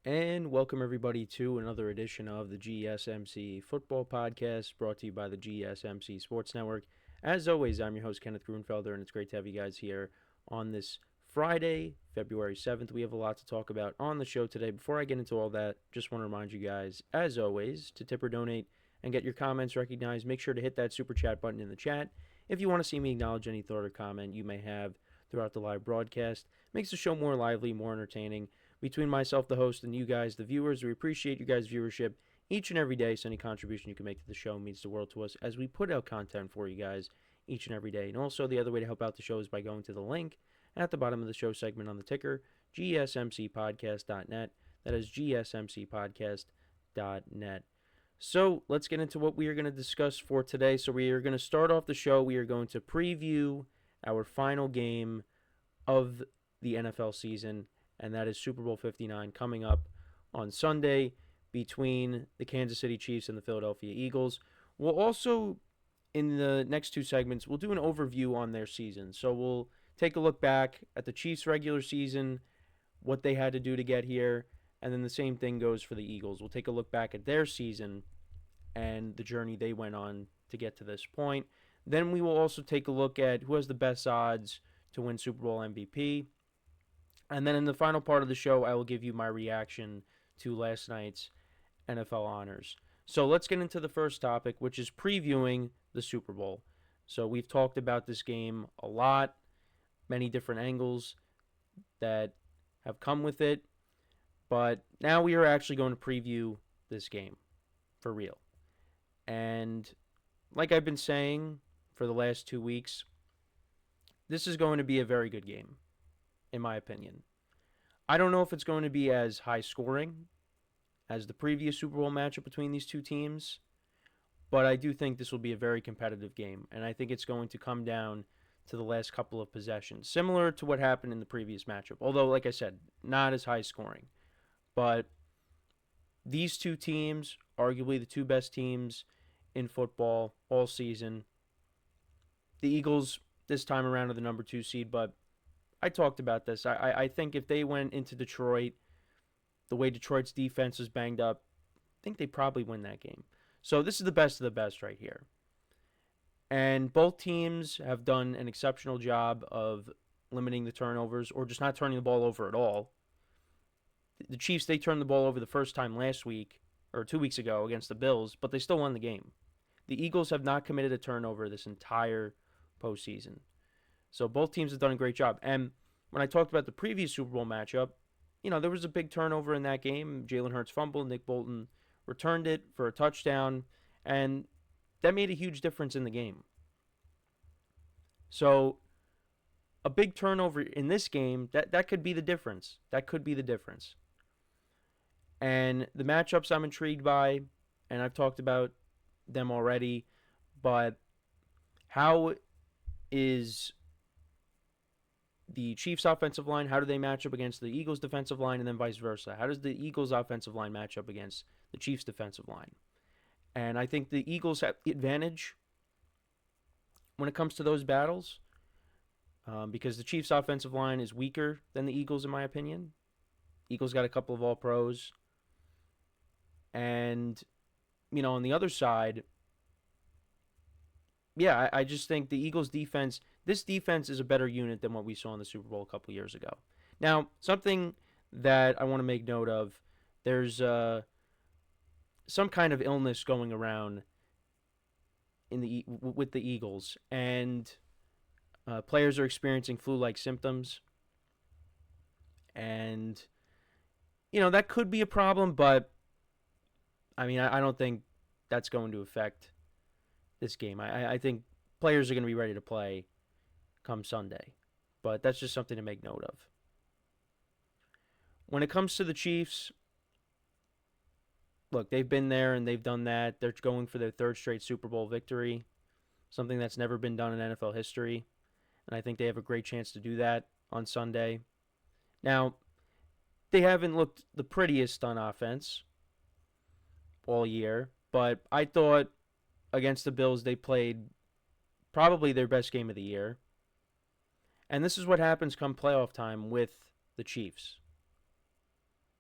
And welcome everybody to another edition of the GSMC Football Podcast brought to you by the GSMC Sports Network. As always, I'm your host, Kenneth Grunfelder, and it's great to have you guys here on this Friday, February 7th. We have a lot to talk about on the show today. Before I get into all that, just want to remind you guys, as always, to tip or donate and get your comments recognized. Make sure to hit that super chat button in the chat if you want to see me acknowledge any thought or comment you may have throughout the live broadcast. Makes the show more lively, more entertaining. Between myself, the host, and you guys, the viewers, we appreciate you guys' viewership each and every day. So any contribution you can make to the show means the world to us as we put out content for you guys each and every day. And also, the other way to help out the show is by going to the link at the bottom of the show segment on the ticker, GSMCPodcast.net. That is GSMCPodcast.net. So let's get into what we are going to discuss for today. So we are going to start off the show. We are going to preview our final game of the NFL season, and that is Super Bowl 59 coming up on Sunday between the Kansas City Chiefs and the Philadelphia Eagles. We'll also, in the next two segments, we'll do an overview on their season. So we'll take a look back at the Chiefs' regular season, what they had to do to get here, and then the same thing goes for the Eagles. We'll take a look back at their season and the journey they went on to get to this point. Then we will also take a look at who has the best odds to win Super Bowl MVP. And then in the final part of the show, I will give you my reaction to last night's NFL honors. So let's get into the first topic, which is previewing the Super Bowl. So we've talked about this game a lot, many different angles that have come with it. But now we are actually going to preview this game for real. And like I've been saying for the last 2 weeks, this is going to be a very good game, in my opinion. I don't know if it's going to be as high scoring as the previous Super Bowl matchup between these two teams, but I do think this will be a very competitive game, and I think it's going to come down to the last couple of possessions, similar to what happened in the previous matchup. Although, like I said, not as high scoring. But these two teams, arguably the two best teams in football all season. The Eagles this time around are the number 2 seed, but I talked about this. I think if they went into Detroit the way Detroit's defense was banged up, I think they probably win that game. So this is the best of the best right here. And both teams have done an exceptional job of limiting the turnovers or just not turning the ball over at all. The Chiefs, they turned the ball over the first time last week or 2 weeks ago against the Bills, but they still won the game. The Eagles have not committed a turnover this entire postseason. So both teams have done a great job. And when I talked about the previous Super Bowl matchup, there was a big turnover in that game. Jalen Hurts fumbled. Nick Bolton returned it for a touchdown. And that made a huge difference in the game. So a big turnover in this game, that could be the difference. That could be the difference. And the matchups I'm intrigued by, and I've talked about them already, but how is the Chiefs' offensive line, how do they match up against the Eagles' defensive line, and then vice versa? How does the Eagles' offensive line match up against the Chiefs' defensive line? And I think the Eagles have the advantage when it comes to those battles because the Chiefs' offensive line is weaker than the Eagles', in my opinion. Eagles got a couple of all-pros. And, on the other side, yeah, I just think the Eagles' defense, this defense is a better unit than what we saw in the Super Bowl a couple years ago. Now, something that I want to make note of, there's some kind of illness going around with the Eagles, and players are experiencing flu-like symptoms. And, that could be a problem, but, I don't think that's going to affect this game. I think players are going to be ready to play come Sunday. But that's just something to make note of. When it comes to the Chiefs, look, they've been there and they've done that. They're going for their third straight Super Bowl victory, something that's never been done in NFL history. And I think they have a great chance to do that on Sunday. Now, they haven't looked the prettiest on offense all year, but I thought against the Bills they played probably their best game of the year. And this is what happens come playoff time with the Chiefs.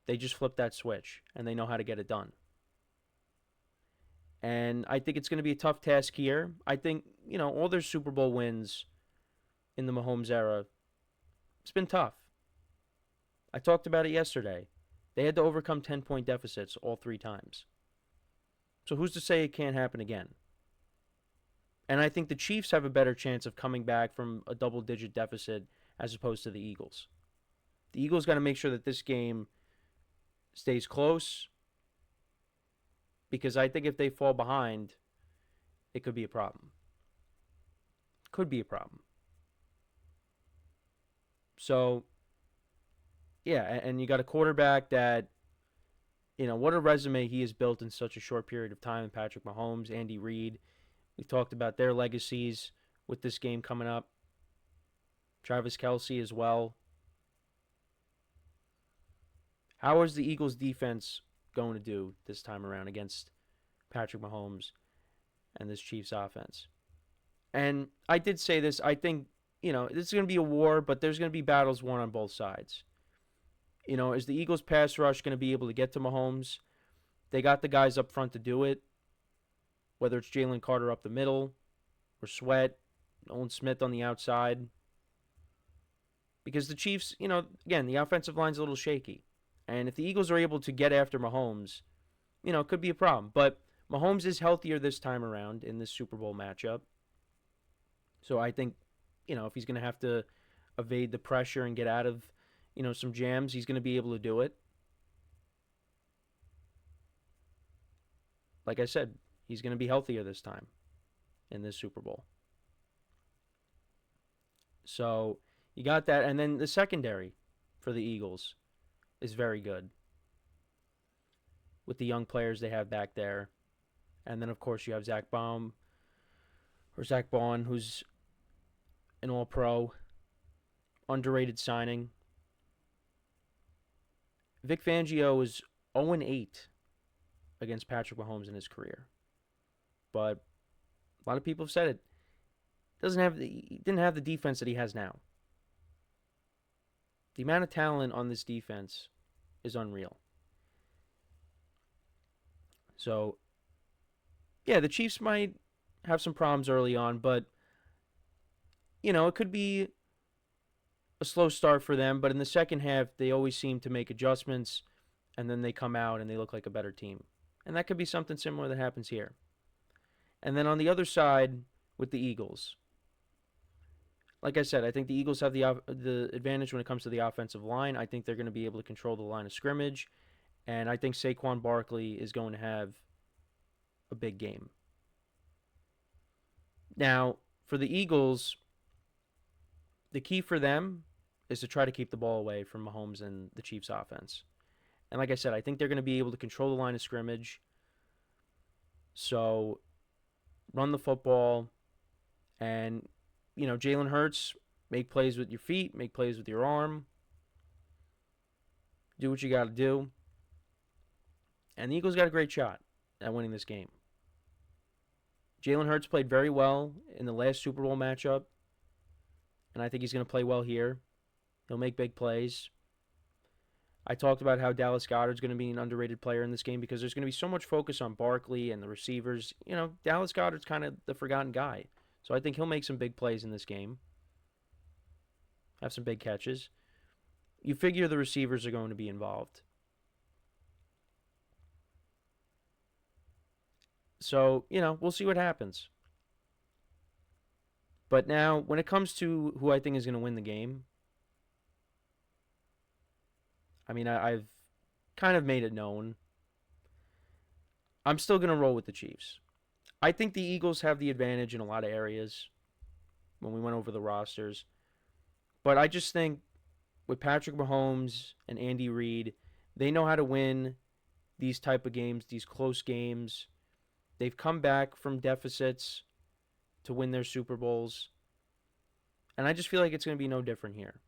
They just flip that switch, and they know how to get it done. And I think it's going to be a tough task here. I think, all their Super Bowl wins in the Mahomes era, it's been tough. I talked about it yesterday. They had to overcome 10-point deficits all 3 times. So who's to say it can't happen again? And I think the Chiefs have a better chance of coming back from a double-digit deficit as opposed to the Eagles. The Eagles got to make sure that this game stays close, because I think if they fall behind, it could be a problem. Could be a problem. So, yeah, and you got a quarterback that, what a resume he has built in such a short period of time. Patrick Mahomes, Andy Reid. We talked about their legacies with this game coming up. Travis Kelce as well. How is the Eagles defense going to do this time around against Patrick Mahomes and this Chiefs offense? And I did say this. I think, this is going to be a war, but there's going to be battles won on both sides. Is the Eagles pass rush going to be able to get to Mahomes? They got the guys up front to do it, whether it's Jalen Carter up the middle or Sweat, Nolan Smith on the outside. Because the Chiefs, again, the offensive line's a little shaky. And if the Eagles are able to get after Mahomes, it could be a problem. But Mahomes is healthier this time around in this Super Bowl matchup. So I think, if he's going to have to evade the pressure and get out of, some jams, he's going to be able to do it. Like I said, he's going to be healthier this time in this Super Bowl. So you got that. And then the secondary for the Eagles is very good with the young players they have back there. And then, of course, you have Zach Baum, who's an all-pro, underrated signing. Vic Fangio is 0-8 against Patrick Mahomes in his career. But a lot of people have said it. He didn't have the defense that he has now. The amount of talent on this defense is unreal. So, yeah, the Chiefs might have some problems early on, but, it could be a slow start for them. But in the second half, they always seem to make adjustments, and then they come out and they look like a better team. And that could be something similar that happens here. And then on the other side with the Eagles, like I said, I think the Eagles have the advantage when it comes to the offensive line. I think they're going to be able to control the line of scrimmage. And I think Saquon Barkley is going to have a big game. Now, for the Eagles, the key for them is to try to keep the ball away from Mahomes and the Chiefs' offense. And like I said, I think they're going to be able to control the line of scrimmage. So, run the football. And, Jalen Hurts, make plays with your feet, make plays with your arm. Do what you got to do. And the Eagles got a great shot at winning this game. Jalen Hurts played very well in the last Super Bowl matchup, and I think he's going to play well here. He'll make big plays. I talked about how Dallas Goedert's going to be an underrated player in this game because there's going to be so much focus on Barkley and the receivers. Dallas Goedert's kind of the forgotten guy. So I think he'll make some big plays in this game. Have some big catches. You figure the receivers are going to be involved. So, we'll see what happens. But now, when it comes to who I think is going to win the game, I mean, I've kind of made it known. I'm still going to roll with the Chiefs. I think the Eagles have the advantage in a lot of areas when we went over the rosters. But I just think with Patrick Mahomes and Andy Reid, they know how to win these type of games, these close games. They've come back from deficits to win their Super Bowls. And I just feel like it's going to be no different here.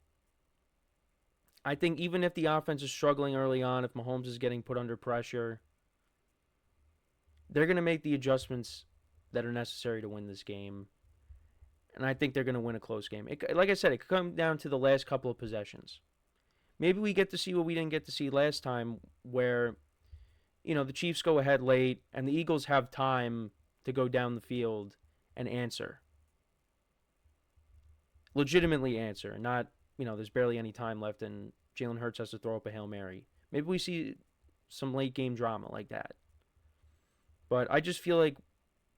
I think even if the offense is struggling early on, if Mahomes is getting put under pressure, they're going to make the adjustments that are necessary to win this game. And I think they're going to win a close game. Like I said, it could come down to the last couple of possessions. maybe we get to see what we didn't get to see last time, where the Chiefs go ahead late and the Eagles have time to go down the field and answer, legitimately answer, not there's barely any time left and Jalen Hurts has to throw up a Hail Mary. Maybe we see some late game drama like that. But I just feel like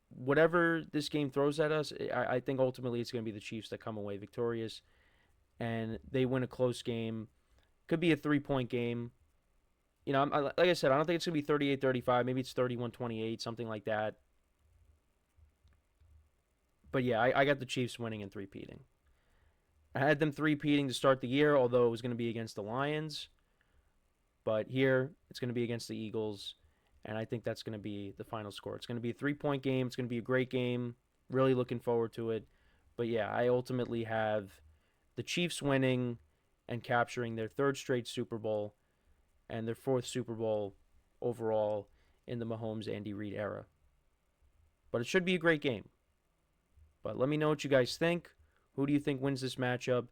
whatever this game throws at us, I think ultimately it's going to be the Chiefs that come away victorious and they win a close game. Could be a 3-point game. Like I said, I don't think it's going to be 38-35. Maybe it's 31-28, something like that. But yeah, I got the Chiefs winning and three-peating. I had them three-peating to start the year, although it was going to be against the Lions. But here, it's going to be against the Eagles. And I think that's going to be the final score. It's going to be a 3-point game. It's going to be a great game. Really looking forward to it. But yeah, I ultimately have the Chiefs winning and capturing their third straight Super Bowl and their fourth Super Bowl overall in the Mahomes-Andy Reid era. But it should be a great game. But let me know what you guys think. Who do you think wins this matchup?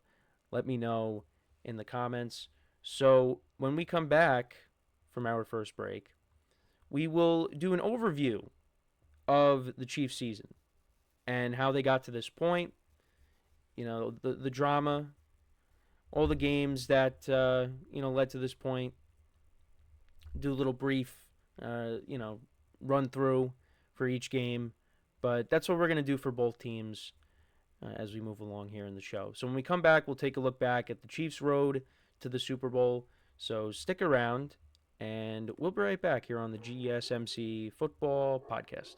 Let me know in the comments. So when we come back from our first break, we will do an overview of the Chiefs season and how they got to this point. The drama, all the games that led to this point. Do a little brief, run through for each game. But that's what we're going to do for both teams as we move along here in the show. So when we come back, we'll take a look back at the Chiefs' road to the Super Bowl. So stick around, and we'll be right back here on the GSMC Football Podcast.